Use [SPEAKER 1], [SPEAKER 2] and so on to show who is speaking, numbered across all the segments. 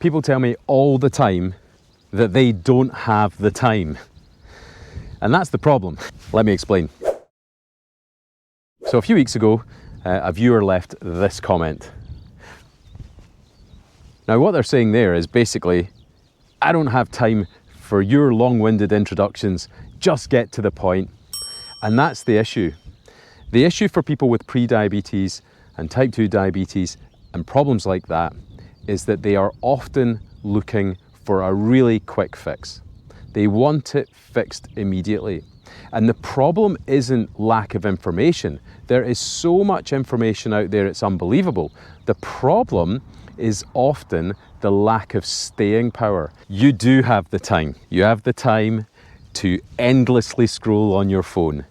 [SPEAKER 1] People tell me all the time that they don't have the time. And that's the problem. Let me explain. So a few weeks ago, a viewer left this comment. Now what they're saying there is basically, I don't have time for your long-winded introductions, just get to the point. And that's the issue. The issue for people with pre-diabetes and type 2 diabetes and problems like that is that they are often looking for a really quick fix. They want it fixed immediately. And the problem isn't lack of information. There is so much information out there, it's unbelievable. The problem is often the lack of staying power. You do have the time. You have the time to endlessly scroll on your phone.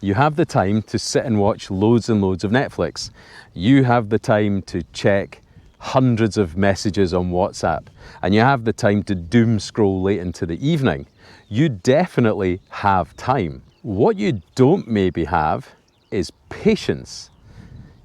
[SPEAKER 1] You have the time to sit and watch loads and loads of Netflix. You have the time to check hundreds of messages on WhatsApp, and you have the time to doom scroll late into the evening. You definitely have time. What you don't maybe have is patience.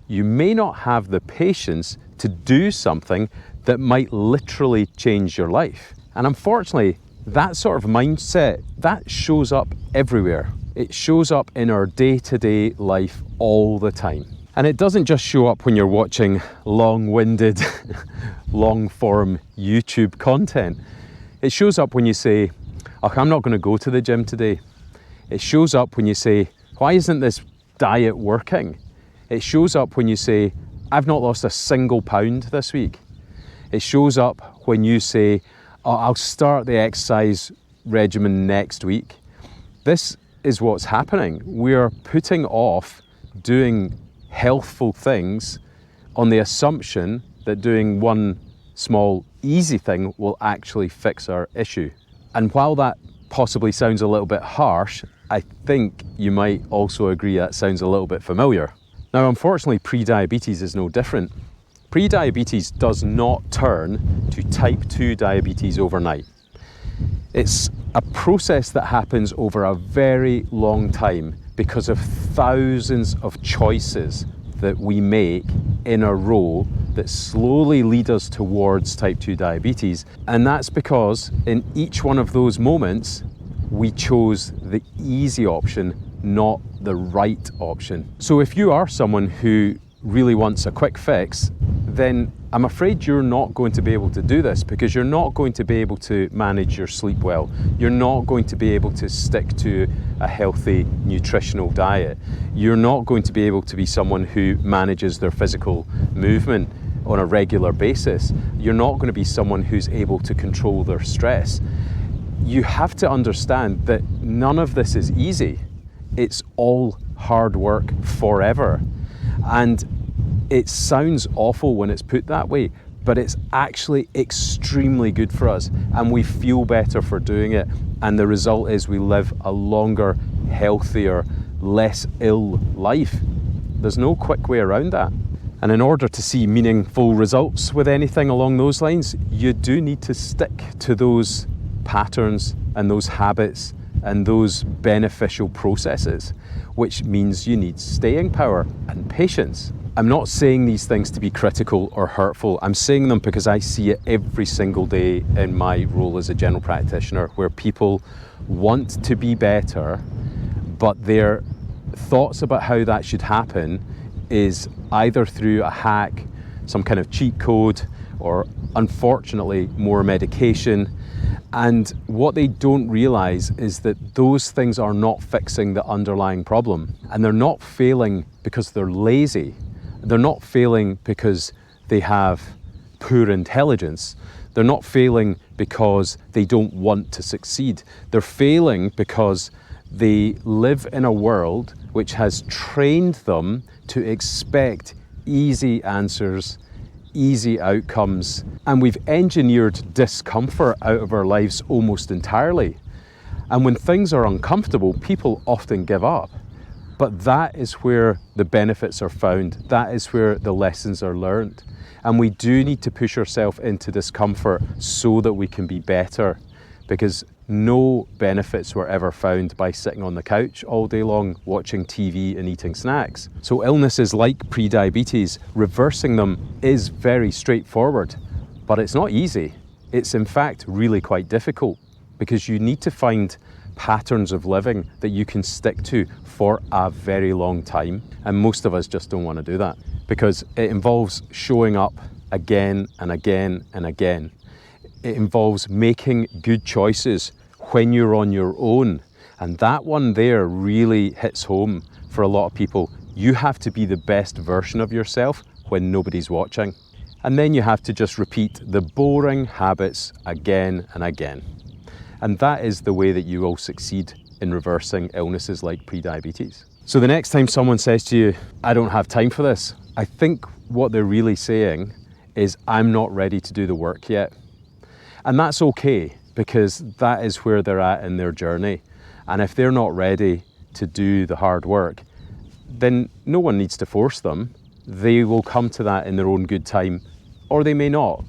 [SPEAKER 1] You may not have the patience to do something that might literally change your life. And unfortunately, that sort of mindset, that shows up everywhere. It shows up in our day-to-day life all the time. And it doesn't just show up when you're watching long-winded, long-form YouTube content. It shows up when you say, oh, I'm not going to go to the gym today. It shows up when you say, why isn't this diet working? It shows up when you say, I've not lost a single pound this week. It shows up when you say, oh, I'll start the exercise regimen next week. This is what's happening. We're putting off doing healthful things on the assumption that doing one small easy thing will actually fix our issue. And while that possibly sounds a little bit harsh, I think you might also agree that sounds a little bit familiar. Now, unfortunately, pre-diabetes is no different. Pre-diabetes does not turn to type 2 diabetes overnight. It's a process that happens over a very long time because of thousands of choices that we make in a row that slowly lead us towards type 2 diabetes. And that's because in each one of those moments, we chose the easy option, not the right option. So if you are someone who really wants a quick fix, then I'm afraid you're not going to be able to do this, because you're not going to be able to manage your sleep well. You're not going to be able to stick to a healthy nutritional diet. You're not going to be able to be someone who manages their physical movement on a regular basis. You're not going to be someone who's able to control their stress. You have to understand that none of this is easy. It's all hard work forever. And it sounds awful when it's put that way, but it's actually extremely good for us, and we feel better for doing it. And the result is we live a longer, healthier, less ill life. There's no quick way around that. And in order to see meaningful results with anything along those lines, you do need to stick to those patterns and those habits and those beneficial processes, which means you need staying power and patience. I'm not saying these things to be critical or hurtful. I'm saying them because I see it every single day in my role as a general practitioner, where people want to be better, but their thoughts about how that should happen is either through a hack, some kind of cheat code, or unfortunately more medication. And what they don't realize is that those things are not fixing the underlying problem. And they're not failing because they're lazy. They're not failing because they have poor intelligence. They're not failing because they don't want to succeed. They're failing because they live in a world which has trained them to expect easy answers, easy outcomes, and we've engineered discomfort out of our lives almost entirely. And when things are uncomfortable, people often give up. But that is where the benefits are found. That is where the lessons are learned. And we do need to push ourselves into discomfort so that we can be better, because no benefits were ever found by sitting on the couch all day long watching TV and eating snacks. So illnesses like pre-diabetes, reversing them is very straightforward. But it's not easy. It's in fact really quite difficult because you need to find patterns of living that you can stick to for a very long time. And most of us just don't want to do that because it involves showing up again and again and again. It involves making good choices when you're on your own. And that one there really hits home for a lot of people. You have to be the best version of yourself when nobody's watching. And then you have to just repeat the boring habits again and again. And that is the way that you will succeed in reversing illnesses like prediabetes. So the next time someone says to you, I don't have time for this, I think what they're really saying is, I'm not ready to do the work yet. And that's okay, because that is where they're at in their journey. And if they're not ready to do the hard work, then no one needs to force them. They will come to that in their own good time, or they may not.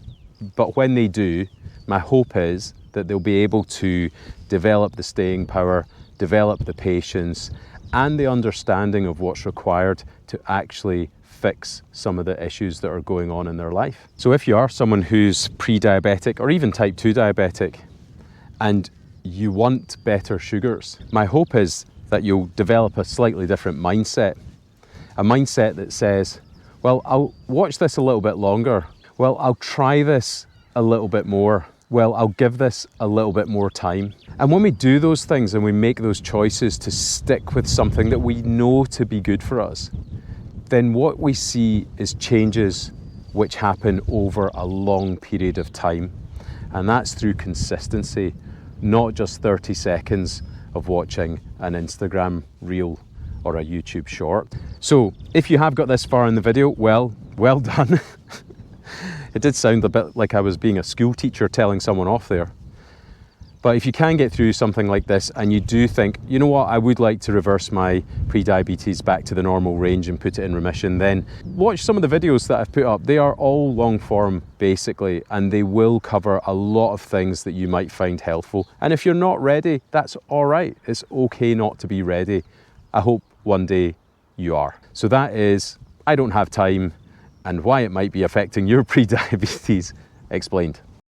[SPEAKER 1] But when they do, my hope is that they'll be able to develop the staying power, develop the patience, and the understanding of what's required to actually fix some of the issues that are going on in their life. So if you are someone who's pre-diabetic or even type 2 diabetic and you want better sugars, my hope is that you'll develop a slightly different mindset. A mindset that says, well, I'll watch this a little bit longer. Well, I'll try this a little bit more. Well, I'll give this a little bit more time. And when we do those things and we make those choices to stick with something that we know to be good for us, then what we see is changes which happen over a long period of time. And that's through consistency, not just 30 seconds of watching an Instagram reel or a YouTube short. So if you have got this far in the video, well done. It did sound a bit like I was being a school teacher telling someone off there. But if you can get through something like this and you do think, you know what, I would like to reverse my prediabetes back to the normal range and put it in remission, then watch some of the videos that I've put up. They are all long form basically, and they will cover a lot of things that you might find helpful. And if you're not ready, that's all right. It's okay not to be ready. I hope one day you are. So that is, I don't have time, and why it might be affecting your prediabetes explained.